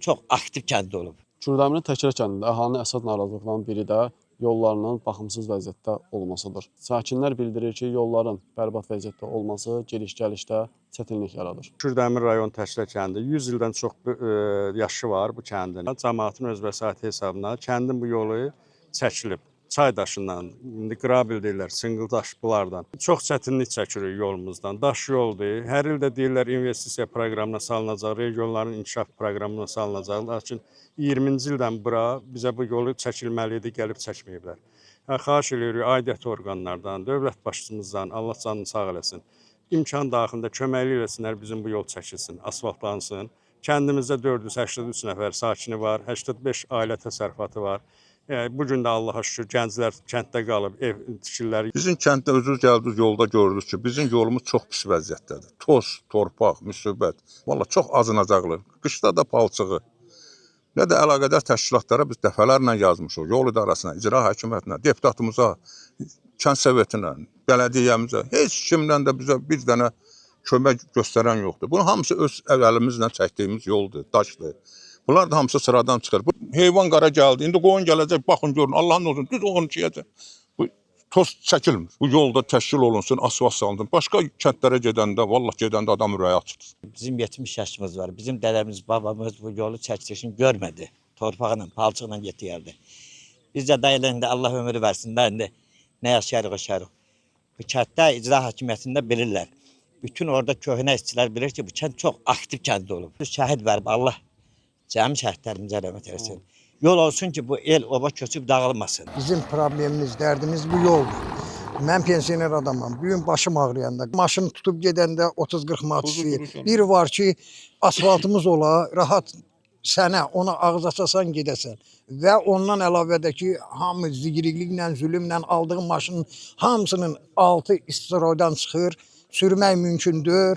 Çox aktiv kənd olub. Kürdəmirin Təkərə kəndində əhalinin əsas narazılıqlarının biri də yollarının baxımsız vəziyyətdə olmasıdır. Sakinlər bildirir ki, yolların bərbad vəziyyətdə olması gediş-gəlişdə çətinlik yaradır. Kürdəmir rayon Təkərə kəndi 100 ildən çox yaşı var bu kəndin. Cəmaətin öz vəsaiti hesabına kəndin bu yolu çəkilib. Çay daşından, indi qrabil deyirlər, sıngıldaş bunlardan. Çox çətinlik çəkirik yolumuzdan. Daş yoldur. Hər il də deyirlər investisiya proqramına salınacaq, regionların inkişaf proqramına salınacaq. Lakin 20-ci ildən bura bizə bu yolu çəkilməli idi, gəlib çəkməyiblər. Xahiş edirik aidiyyəti orqanlardan, dövlət başçımızdan, Allah canını sağ eləsin. İmkan daxilində köməklik eləsinlər, bizim bu yol çəkilsin, asfaltlansın. Kəndimizdə 483 nəfər sakini var, 85 ailə təsərrüfatı var. Bu gün də Allaha şükür gənclər kənddə qalıb, ev tikirlər. Bizim kənddə özünüz gəldiniz yolda gördünüz ki, bizim yolumuz çox pis vəziyyətdədir. Toz, torpaq, müsibət. Vallahi çox acınacaqlı. Qışda da palçığı. Nə də əlaqədar təşkilatlara biz dəfələrlə yazmışıq. Yol idarəsinə, icra hakimiyyətinə, deputatımıza, kənd sovetinə, bələdiyyəmizə. Heç kimdən də bizə bir dənə kömək göstərən yoxdur. Bunun hamısı öz əvvəlimizlə çəkdiyimiz yoldur, daşdır. Bunlar da hamısı sıradan çıxır. Bu heyvan qara gəldi. İndi qoyun gələcək, baxın görün. Allahın olsun. Düz 12-yəcək. Bu toz çəkilmir. Bu yolda təşkil olunsun, asfalt salınsın. Başqa kəndlərə gedəndə, vallahi gedəndə adam ürəyi açılır. Bizim 70 yaşımız var. Bizim dədəmiz, babamız bu yolu çəkilişini görmədi. Torpaqla, palçıqla getdi gəldi. Biz də dayılarında Allah ömrü versin də indi nə yaşayarıq, yaşayarıq. Bu kənddə icra hakimiyyətində bilirlər. Bütün orada köhnə işçilər bilir ki, bu kənd çox aktiv kənd olub. Şəhid verib Allah. Cəmi şəhidlərimizə rəhmət eləsin. Yol olsun ki, bu el oba köçüb dağılmasın. Bizim problemimiz, dərdimiz bu yoldur. Mən pensioner adamam. Bu gün başım ağrıyanda, maşını tutub gedəndə 30-40 manat istəyir. Bir var ki, asfaltımız ola, rahat sənə, ona ağız açasan gedəsən. Və ondan əlavə də ki, hamı zigirliklə, zülümlə aldığı maşının hamısının altı istiroydan çıxır. Sürmək mümkündür.